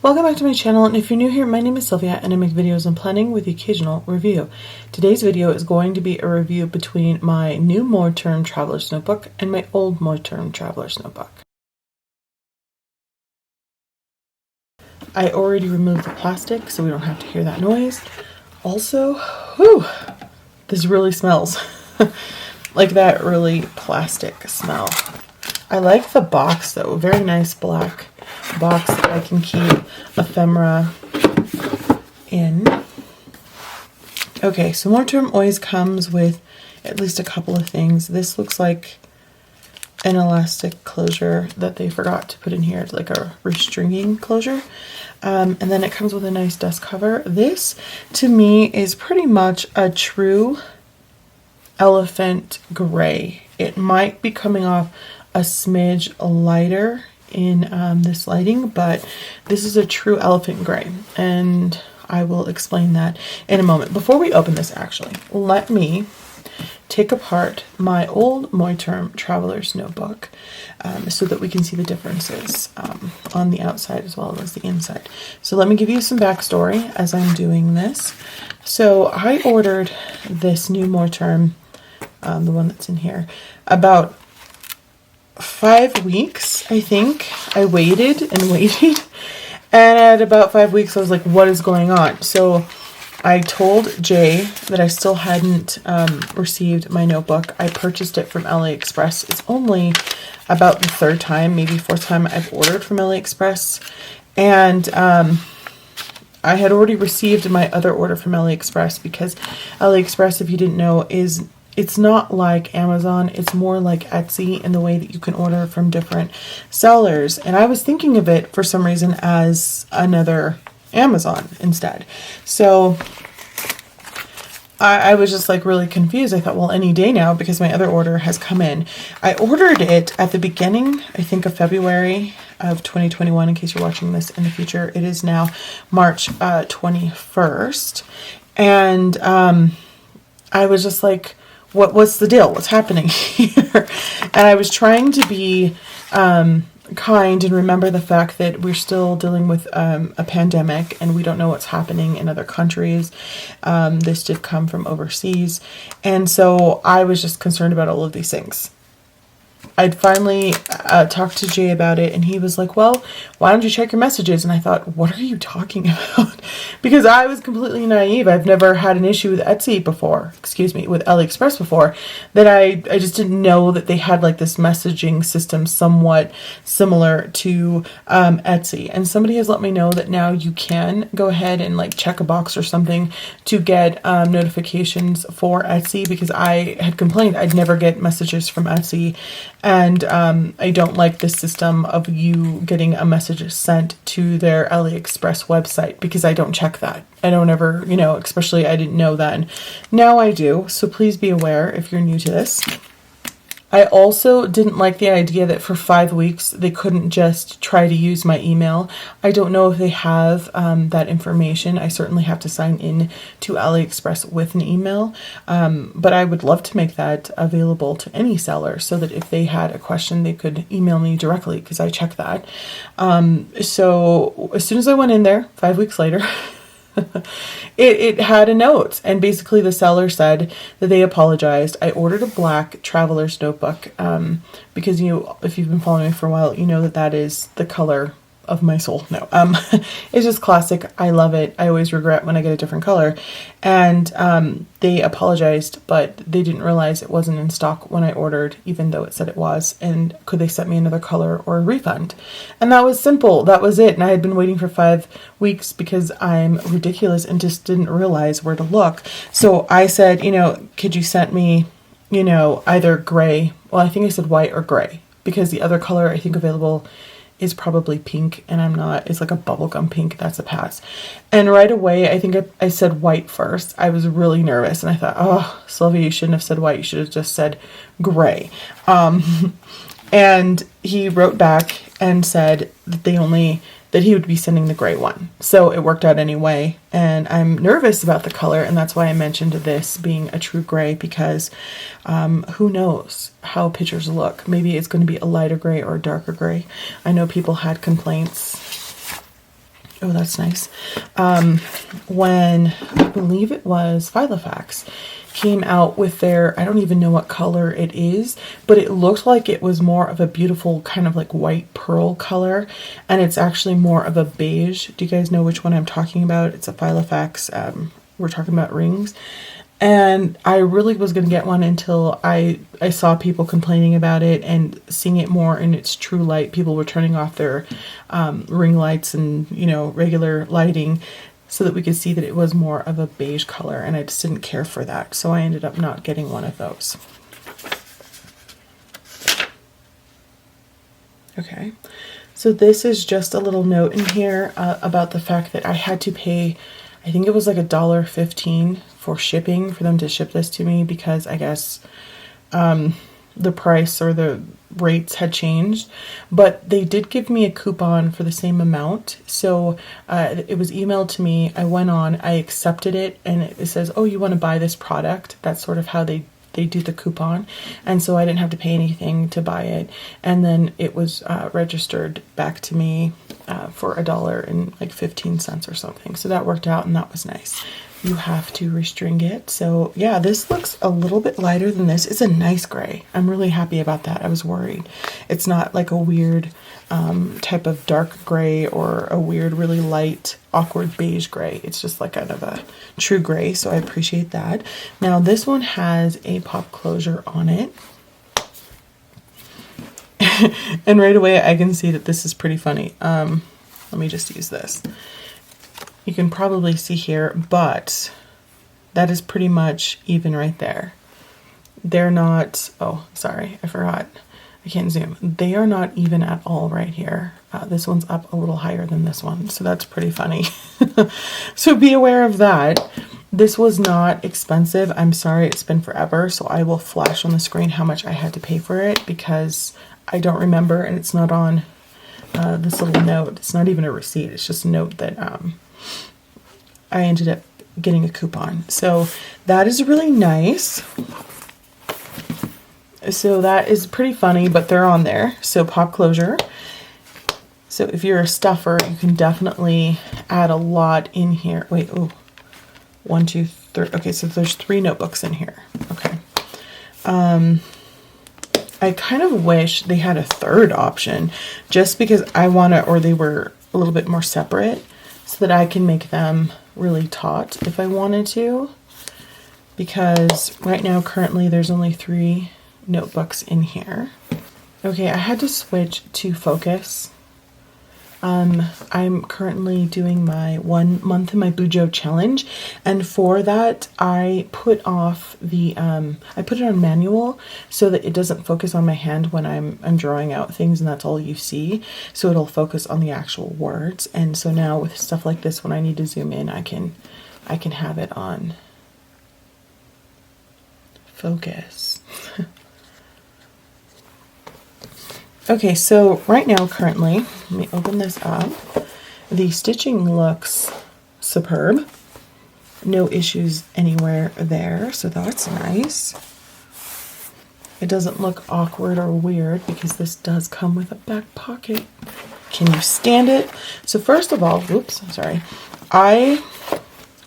Welcome back to my channel, and if you're new here, my name is Sylvia and I make videos on planning with the occasional review. Today's video is going to be a review between my new Moterm Traveler'S notebook and my old Moterm Traveler'S notebook. I already removed the plastic so we don't have to hear that noise. Also, whew, this really smells like that really plastic smell. I like the box though, very nice black box that I can keep ephemera in. Okay, so Moterm always comes with at least a couple of things. This looks like an elastic closure that they forgot to put in here, like a restringing closure. And then it comes with a nice dust cover. This, to me, is pretty much a true elephant gray. It might be coming off a smidge lighter in this lighting, but this is a true elephant gray, and I will explain that in a moment. Before we open this, actually, let me take apart my old Moterm Traveler'S notebook so that we can see the differences on the outside as well as the inside. So let me give you some backstory as I'm doing this. So I ordered this new Moterm, the one that's in here, about 5 weeks, I think. I waited and waited, and at about 5 weeks I was like, what is going on? So I told Jay that I still hadn't received my notebook. I purchased it from AliExpress. It's only about the third time, maybe fourth time I've ordered from AliExpress, and I had already received my other order from AliExpress, because AliExpress, if you didn't know, it's not like Amazon, it's more like Etsy in the way that you can order from different sellers. And I was thinking of it for some reason as another Amazon instead. So I was just like really confused. I thought, well, any day now, because my other order has come in. I ordered it at the beginning, I think, of February of 2021, in case you're watching this in the future. It is now March 21st. And I was just like, what's the deal? What's happening here? And I was trying to be kind and remember the fact that we're still dealing with a pandemic and we don't know what's happening in other countries. This did come from overseas. And so I was just concerned about all of these things. I'd finally talked to Jay about it, and he was like, well, why don't you check your messages? And I thought, what are you talking about? Because I was completely naive. I've never had an issue with Etsy before, with AliExpress before, that I just didn't know that they had like this messaging system somewhat similar to Etsy. And somebody has let me know that now you can go ahead and like check a box or something to get notifications for Etsy, because I had complained I'd never get messages from Etsy. And I don't like the system of you getting a message sent to their AliExpress website, because I don't check that. I don't ever, especially I didn't know then. Now I do. So please be aware if you're new to this. I also didn't like the idea that for 5 weeks they couldn't just try to use my email. I don't know if they have that information. I certainly have to sign in to AliExpress with an email, but I would love to make that available to any seller so that if they had a question, they could email me directly, because I check that. So as soon as I went in there, 5 weeks later, it had a note, and basically the seller said that they apologized. I ordered a black Traveler's notebook because if you've been following me for a while, you know that is the color of my soul. No, it's just classic. I love it. I always regret when I get a different color. And they apologized, but they didn't realize it wasn't in stock when I ordered, even though it said it was. And could they send me another color or a refund? And that was simple. That was it. And I had been waiting for 5 weeks because I'm ridiculous and just didn't realize where to look. So I said, could you send me, either gray? Well, I think I said white or gray, because the other color I think available is probably pink, and I'm not. It's like a bubblegum pink. That's a pass. And right away, I think I said white first. I was really nervous, and I thought, oh, Sylvia, you shouldn't have said white. You should have just said gray. And he wrote back and said that he would be sending the gray one. So it worked out anyway. And I'm nervous about the color, and that's why I mentioned this being a true gray, because who knows how pictures look. Maybe it's going to be a lighter gray or a darker gray. I know people had complaints Oh, that's nice. When I believe it was Filofax came out with their, I don't even know what color it is, but it looked like it was more of a beautiful kind of like white pearl color, and it's actually more of a beige. Do you guys know which one I'm talking about? It's a Filofax. We're talking about rings. And I really was going to get one until I saw people complaining about it and seeing it more in its true light. People were turning off their ring lights and, you know, regular lighting so that we could see that it was more of a beige color. And I just didn't care for that. So I ended up not getting one of those. Okay. So this is just a little note in here about the fact that I had to pay, I think it was like $1.15 for shipping for them to ship this to me, because I guess the price or the rates had changed, but they did give me a coupon for the same amount. So it was emailed to me. I went on, I accepted it, and it says, oh, you want to buy this product? That's sort of how they do the coupon. And so I didn't have to pay anything to buy it. And then it was registered back to me for $1.15 or something. So that worked out, and that was nice. You have to restring it. So yeah, this looks a little bit lighter than this. It's a nice gray. I'm really happy about that. I was worried. It's not like a weird type of dark gray or a weird, really light, awkward beige gray. It's just like kind of a true gray. So I appreciate that. Now this one has a pop closure on it. And right away I can see that this is pretty funny. Let me just use this. You can probably see here, but that is pretty much even right there. They're not, oh, sorry, I forgot. I can't zoom. They are not even at all right here. This one's up a little higher than this one, so that's pretty funny. So be aware of that. This was not expensive. I'm sorry, it's been forever, so I will flash on the screen how much I had to pay for it, because I don't remember, and it's not on this little note. It's not even a receipt. It's just a note that I ended up getting a coupon. So that is really nice. So that is pretty funny, but they're on there. So pop closure. So if you're a stuffer, you can definitely add a lot in here. Wait, oh, 1, 2, 3. Okay, so there's 3 notebooks in here. Okay. I kind of wish they had a third option, just because I want to, or they were a little bit more separate, so that I can make them really taut if I wanted to, because right now currently there's only 3 notebooks in here. Okay, I had to switch to focus. I'm currently doing my 1 month in my Bujo challenge, and for that I put off the I put it on manual so that it doesn't focus on my hand when I'm drawing out things and that's all you see, so it'll focus on the actual words. And so now with stuff like this, when I need to zoom in, I can have it on focus. Okay, so right now, currently, let me open this up. The stitching looks superb. No issues anywhere there, so that's nice. It doesn't look awkward or weird because this does come with a back pocket. Can you stand it? So first of all, oops, sorry. I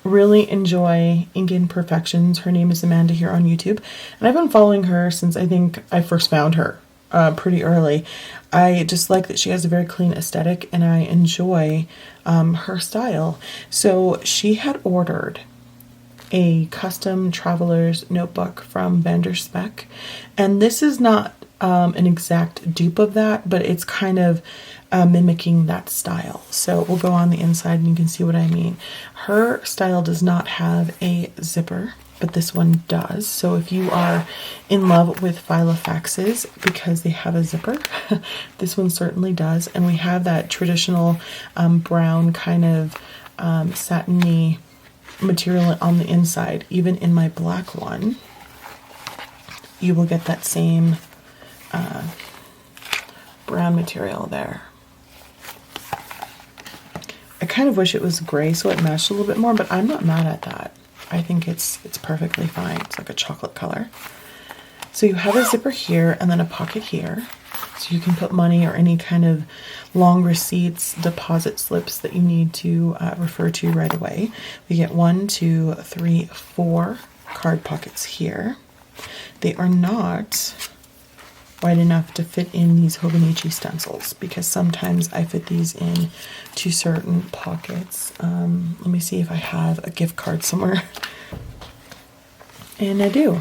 really enjoy Ink Imperfections. Her name is Amanda here on YouTube, and I've been following her since I think I first found her. Pretty early. I just like that she has a very clean aesthetic, and I enjoy her style. So she had ordered a custom Traveler's notebook from Vanderspec, and this is not an exact dupe of that, but it's kind of mimicking that style. So we'll go on the inside and you can see what I mean. Her style does not have a zipper, but this one does. So if you are in love with Filofaxes because they have a zipper, this one certainly does. And we have that traditional brown kind of satiny material on the inside. Even in my black one, you will get that same brown material there. I kind of wish it was gray so it matched a little bit more, but I'm not mad at that. I think it's perfectly fine. It's like a chocolate color. So you have a zipper here and then a pocket here. So you can put money or any kind of long receipts, deposit slips that you need to refer to right away. We get 1, 2, 3, 4 card pockets here. They are not wide enough to fit in these Hobonichi stencils because sometimes I fit these in to certain pockets. Let me see if I have a gift card somewhere. And I do.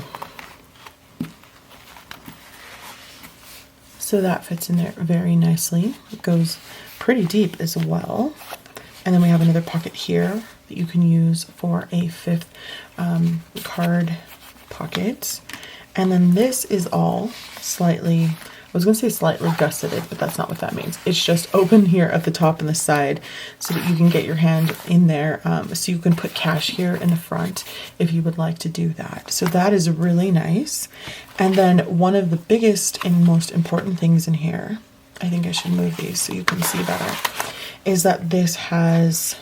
So that fits in there very nicely. It goes pretty deep as well. And then we have another pocket here that you can use for a 5th card pocket. And then this is all slightly, I was going to say slightly gusseted, but that's not what that means. It's just open here at the top and the side so that you can get your hand in there. So you can put cash here in the front if you would like to do that. So that is really nice. And then one of the biggest and most important things in here, I think I should move these so you can see better, is that this has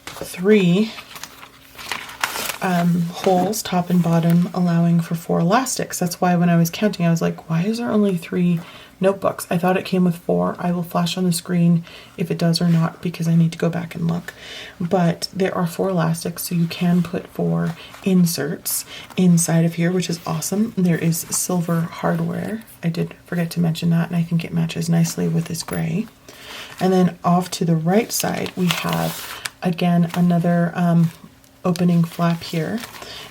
3 holes, top and bottom, allowing for 4 elastics. That's why when I was counting, I was like, why is there only 3 notebooks? I thought it came with 4. I will flash on the screen if it does or not because I need to go back and look. But there are 4 elastics, so you can put 4 inserts inside of here, which is awesome. There is silver hardware. I did forget to mention that, and I think it matches nicely with this gray. And then off to the right side, we have, again, another opening flap here,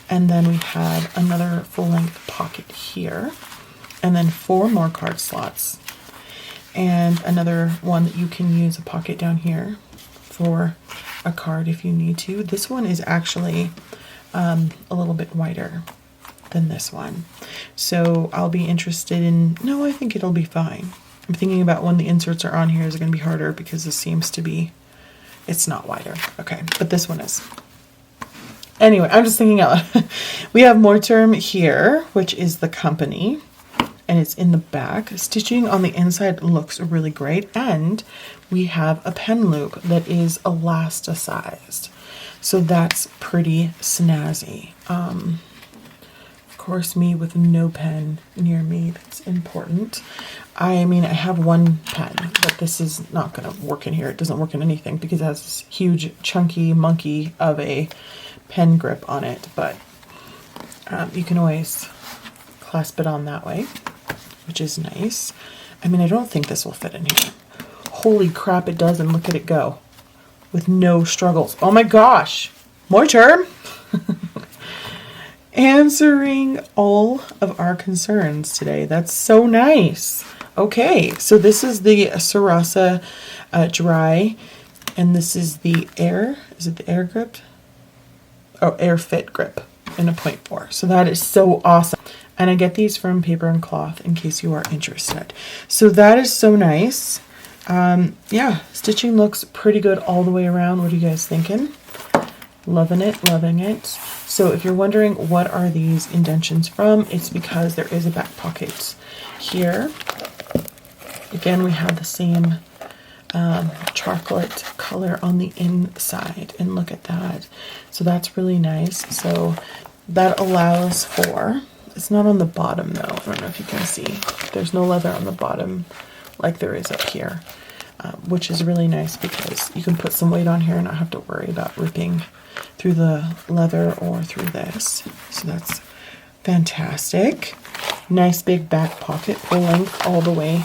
and then we have another full-length pocket here, and then 4 more card slots, and another one that you can use a pocket down here for a card if you need to. This one is actually a little bit wider than this one, so I'll be interested in, no, I think it'll be fine. I'm thinking about when the inserts are on here, is it going to be harder because this seems to be, it's not wider. Okay, but this one is. Anyway, I'm just thinking out loud. We have Moterm here, which is the company, and it's in the back. Stitching on the inside looks really great, and we have a pen loop that is elasticized. So that's pretty snazzy. Of course, me with no pen near me, that's important. I mean, I have one pen, but this is not going to work in here. It doesn't work in anything because it has this huge, chunky monkey of a pen grip on it, but you can always clasp it on that way, which is nice. I mean, I don't think this will fit in here. Holy crap, it does, and look at it go with no struggles. Oh my gosh, Moterm! Answering all of our concerns today. That's so nice. Okay, so this is the Sarasa Dry, and this is the Air, is it the Air Grip? Oh, Air Fit Grip in a 0.4. So that is so awesome. And I get these from Paper and Cloth in case you are interested. So that is so nice. Yeah, stitching looks pretty good all the way around. What are you guys thinking? Loving it, loving it. So if you're wondering what are these indentions from, it's because there is a back pocket here. Again, we have the same chocolate color on the inside, and look at that. So that's really nice. So that allows for, it's not on the bottom though, I don't know if you can see, there's no leather on the bottom like there is up here, which is really nice because you can put some weight on here and not have to worry about ripping through the leather or through this. So that's fantastic. Nice big back pocket, full length all the way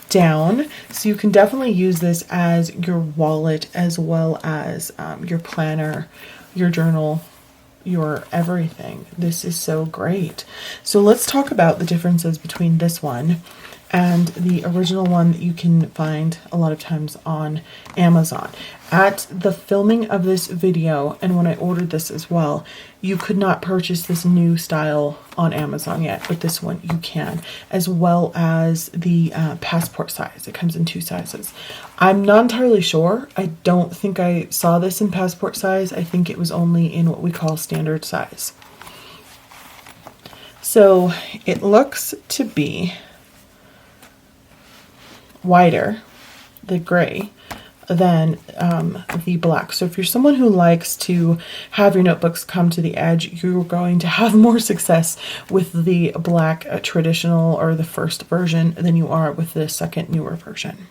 down, so you can definitely use this as your wallet as well as your planner, your journal, your everything. This is so great. So let's talk about the differences between this one and the original one that you can find a lot of times on Amazon. At the filming of this video, and when I ordered this as well, you could not purchase this new style on Amazon yet, but this one you can, as well as the passport size. It comes in 2 sizes. I'm not entirely sure. I don't think I saw this in passport size. I think it was only in what we call standard size. So it looks to be wider, the gray, than the black. So if you're someone who likes to have your notebooks come to the edge, you're going to have more success with the black traditional or the first version than you are with the second newer version.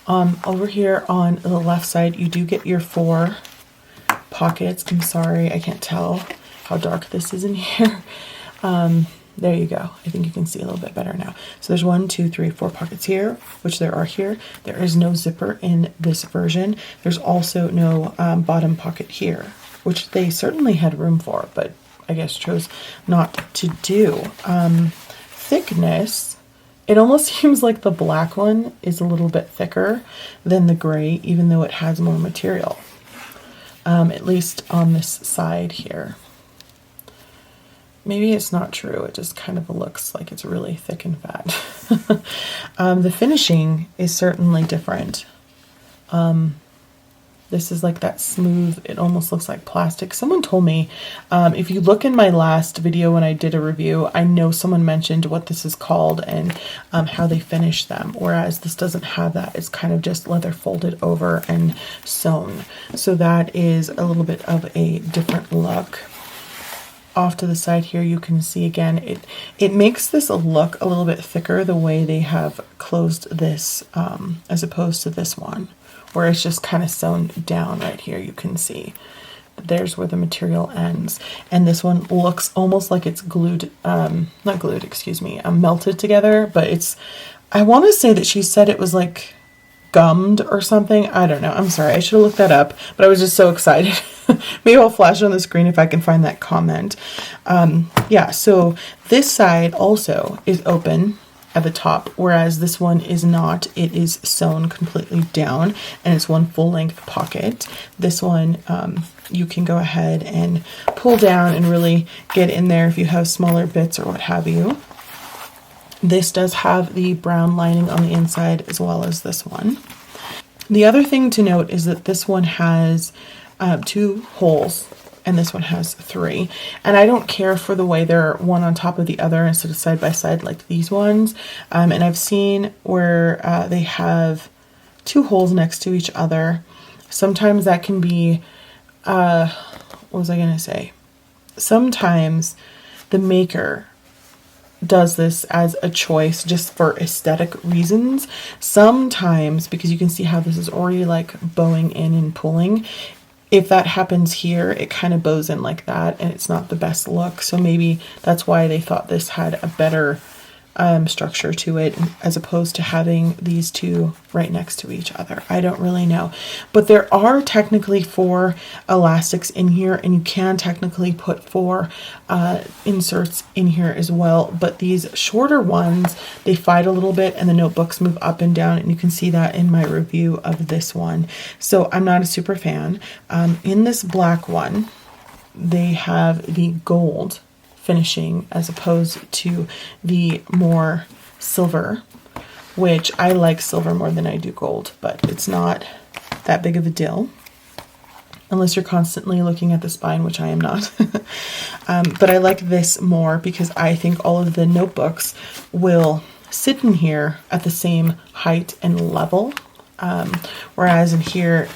Over here on the left side, you do get your 4 pockets. I'm sorry, I can't tell how dark this is in here. There you go. I think you can see a little bit better now. So there's 1, 2, 3, 4 pockets here, which there are here. There is no zipper in this version. There's also no bottom pocket here, which they certainly had room for, but I guess chose not to do. Thickness, it almost seems like the black one is a little bit thicker than the gray, even though it has more material, at least on this side here. Maybe it's not true. It just kind of looks like it's really thick and fat. The finishing is certainly different. This is like that smooth, it almost looks like plastic. Someone told me, if you look in my last video when I did a review, I know someone mentioned what this is called and how they finish them. Whereas this doesn't have that. It's kind of just leather folded over and sewn. So that is a little bit of a different look. Off to the side here, you can see again, it makes this look a little bit thicker the way they have closed this as opposed to this one, where it's just kind of sewn down right here. You can see there's where the material ends. And this one looks almost like it's glued, not glued, excuse me, melted together, but it's, I want to say that she said it was like gummed or something. I don't know. I'm sorry. I should have looked that up, but I was just so excited. Maybe I'll flash on the screen if I can find that comment. Yeah, so this side also is open at the top, whereas this one is not. It is sewn completely down, and it's one full length pocket. This one, you can go ahead and pull down and really get in there if you have smaller bits or what have you. This does have the brown lining on the inside as well as this one. The other thing to note is that this one has 2 holes and this one has 3. And I don't care for the way they're one on top of the other instead of side by side like these ones. And I've seen where they have 2 holes next to each other. Sometimes that can be, what was I going to say? Sometimes the maker does this as a choice just for aesthetic reasons. Sometimes, because you can see how this is already like bowing in and pulling, if that happens here, it kind of bows in like that and it's not the best look. So maybe that's why they thought this had a better structure to it as opposed to having these 2 right next to each other. I don't really know, but there are technically 4 elastics in here, and you can technically put 4 inserts in here as well, but these shorter ones, they fight a little bit and the notebooks move up and down, and you can see that in my review of this one. So I'm not a super fan. In this black one, they have the gold finishing as opposed to the more silver, which I like silver more than I do gold, but it's not that big of a deal unless you're constantly looking at the spine, which I am not. But I like this more because I think all of the notebooks will sit in here at the same height and level, whereas in here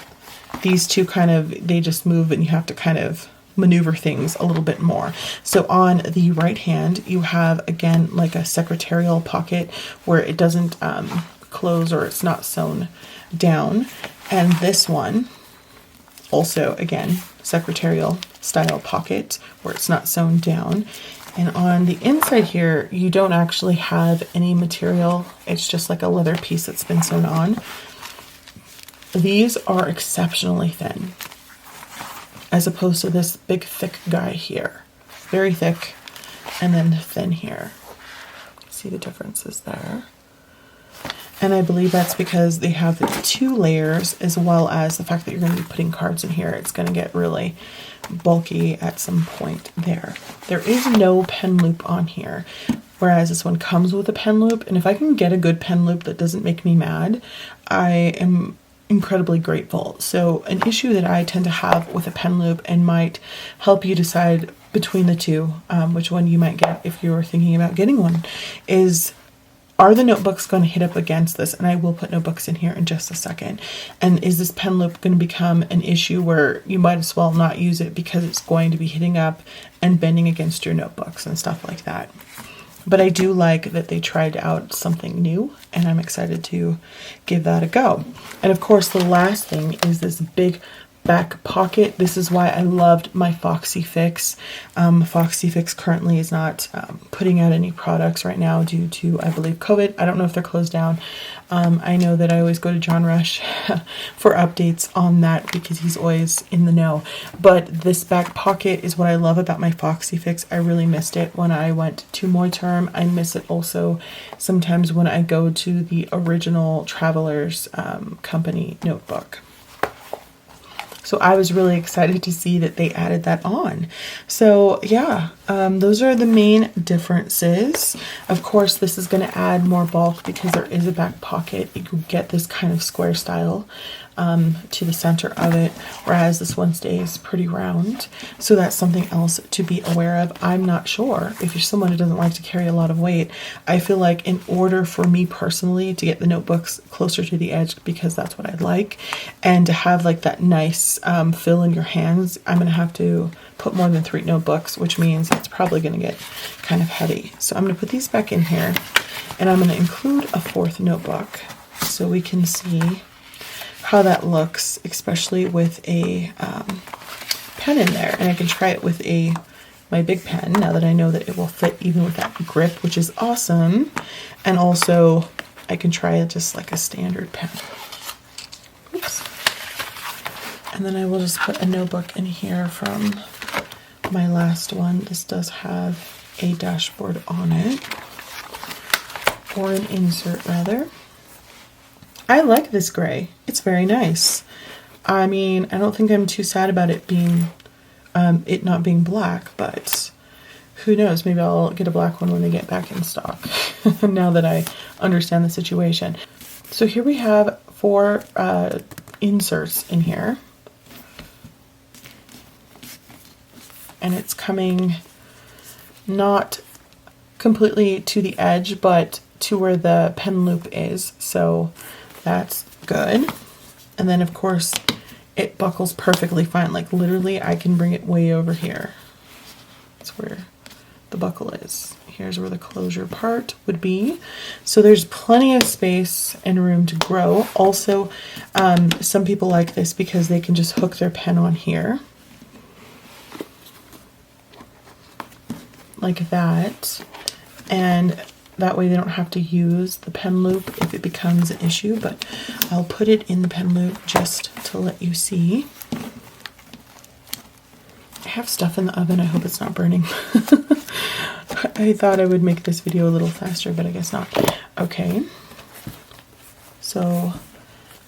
these 2 kind of, they just move and you have to kind of maneuver things a little bit more. So on the right hand, you have again like a secretarial pocket where it doesn't close or it's not sewn down. And this one also, again, secretarial style pocket where it's not sewn down. And on the inside here, you don't actually have any material. It's just like a leather piece that's been sewn on. These are exceptionally thin, as opposed to this big thick guy here. Very thick and then thin here. See the differences there? And I believe that's because they have the 2 layers, as well as the fact that you're going to be putting cards in here. It's going to get really bulky at some point there. There is no pen loop on here, whereas this one comes with a pen loop. And if I can get a good pen loop that doesn't make me mad, I am incredibly grateful. So an issue that I tend to have with a pen loop, and might help you decide between the 2, which one you might get if you're thinking about getting one, is are the notebooks going to hit up against this? And I will put notebooks in here in just a second. And is this pen loop going to become an issue where you might as well not use it because it's going to be hitting up and bending against your notebooks and stuff like that? But I do like that they tried out something new, and I'm excited to give that a go. And of course, the last thing is this big back pocket. This is why I loved my Foxy Fix. Foxy Fix currently is not putting out any products right now due to, I believe, COVID. I don't know if they're closed down. I know that I always go to John Rush for updates on that because he's always in the know. But this back pocket is what I love about my Foxy Fix. I really missed it when I went to Moterm. I miss it also sometimes when I go to the original Traveler'S company notebook. So I was really excited to see that they added that on. So yeah, those are the main differences. Of course, this is going to add more bulk because there is a back pocket. You can get this kind of square style to the center of it, whereas this one stays pretty round. So that's something else to be aware of. I'm not sure if you're someone who doesn't like to carry a lot of weight. I feel like in order for me personally to get the notebooks closer to the edge, because that's what I'd like, and to have like that nice fill in your hands, I'm going to have to put more than 3 notebooks, which means it's probably going to get kind of heavy. So I'm going to put these back in here, and I'm going to include a 4th notebook so we can see how that looks, especially with a pen in there. And I can try it with my big pen now that I know that it will fit even with that grip, which is awesome. And also I can try it just like a standard pen. Oops. And then I will just put a notebook in here from my last one. This does have a dashboard on it, or an insert rather. I like this gray. It's very nice. I mean, I don't think I'm too sad about it being, it not being black, but who knows? Maybe I'll get a black one when they get back in stock now that I understand the situation. So here we have 4 inserts in here. And it's coming not completely to the edge, but to where the pen loop is. So that's good. And then of course it buckles perfectly fine. Like literally I can bring it way over here. That's where the buckle is. Here's where the closure part would be. So there's plenty of space and room to grow. Also, some people like this because they can just hook their pen on here. Like that. And that way they don't have to use the pen loop if it becomes an issue, but I'll put it in the pen loop just to let you see. I have stuff in the oven. I hope it's not burning. I thought I would make this video a little faster, but I guess not. Okay. So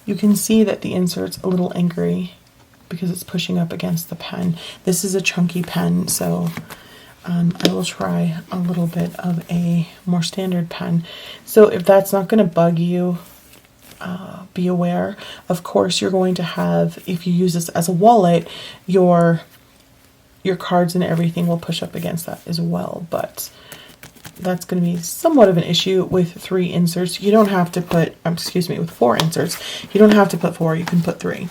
you can see that the insert's a little angry because it's pushing up against the pen. This is a chunky pen, so I will try a little bit of a more standard pen. So if that's not going to bug you, be aware. Of course, you're going to have, if you use this as a wallet, your cards and everything will push up against that as well. But that's going to be somewhat of an issue with 3 inserts. You don't have to put, with 4 inserts. You don't have to put 4, you can put 3.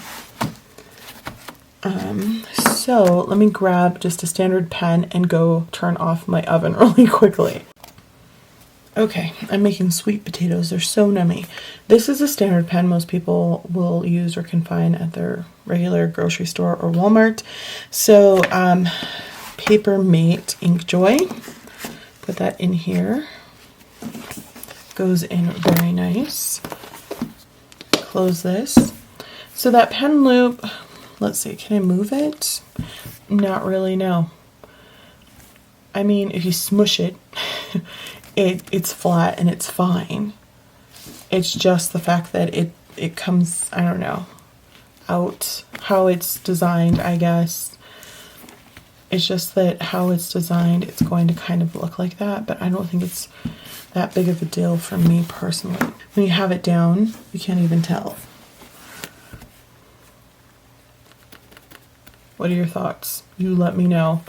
So let me grab just a standard pen and go turn off my oven really quickly. Okay, I'm making sweet potatoes. They're so nummy. This is a standard pen most people will use or can find at their regular grocery store or Walmart. So Paper Mate Ink Joy. Put that in here. Goes in very nice. Close this. So that pen loop, let's see, can I move it? Not really, no. I mean, if you smush it, it's flat and it's fine. It's just the fact that it comes, I don't know, out how it's designed, I guess. It's just that how it's designed, it's going to kind of look like that, but I don't think it's that big of a deal for me personally. When you have it down, you can't even tell. What are your thoughts? You let me know.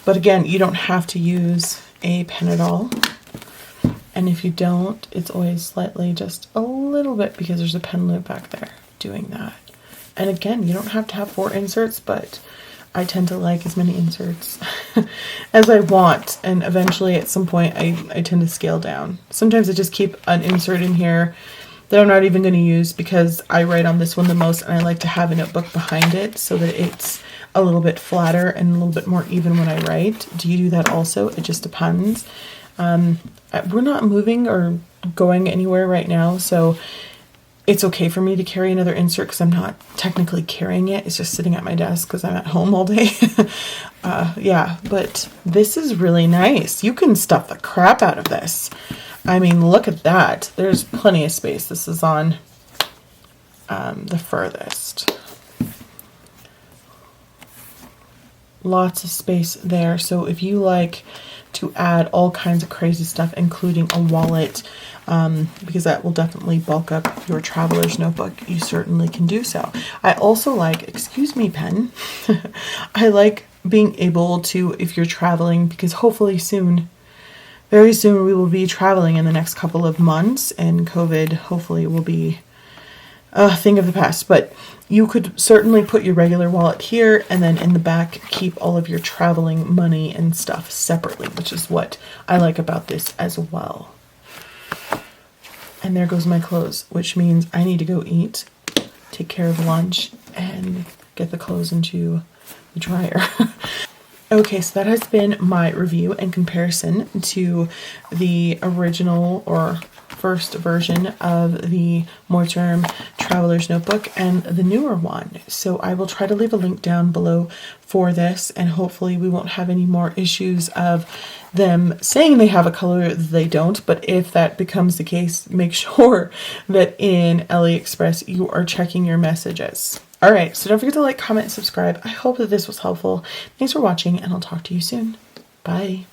But again, you don't have to use a pen at all. And if you don't, it's always slightly just a little bit because there's a pen loop back there doing that. And again, you don't have to have 4 inserts, but I tend to like as many inserts as I want. And eventually at some point I tend to scale down. Sometimes I just keep an insert in here that I'm not even going to use because I write on this one the most, and I like to have a notebook behind it so that it's a little bit flatter and a little bit more even when I write. Do you do that also? It just depends. We're not moving or going anywhere right now, so it's okay for me to carry another insert because I'm not technically carrying it. It's just sitting at my desk because I'm at home all day. Yeah, but this is really nice. You can stuff the crap out of this. I mean, look at that. There's plenty of space. This is on the furthest. Lots of space there. So if you like to add all kinds of crazy stuff, including a wallet, because that will definitely bulk up your traveler's notebook, you certainly can do so. I also like, excuse me, pen, I like being able to, if you're traveling, because hopefully soon, very soon we will be traveling in the next couple of months, and COVID hopefully will be a thing of the past, but you could certainly put your regular wallet here and then in the back keep all of your traveling money and stuff separately, which is what I like about this as well. And there goes my clothes, which means I need to go eat, take care of lunch, and get the clothes into the dryer. Okay, so that has been my review and comparison to the original or first version of the Moterm Traveler's Notebook and the newer one. So I will try to leave a link down below for this, and hopefully we won't have any more issues of them saying they have a color that they don't. But if that becomes the case, make sure that in AliExpress you are checking your messages. All right, so don't forget to like, comment, and subscribe. I hope that this was helpful. Thanks for watching, and I'll talk to you soon. Bye.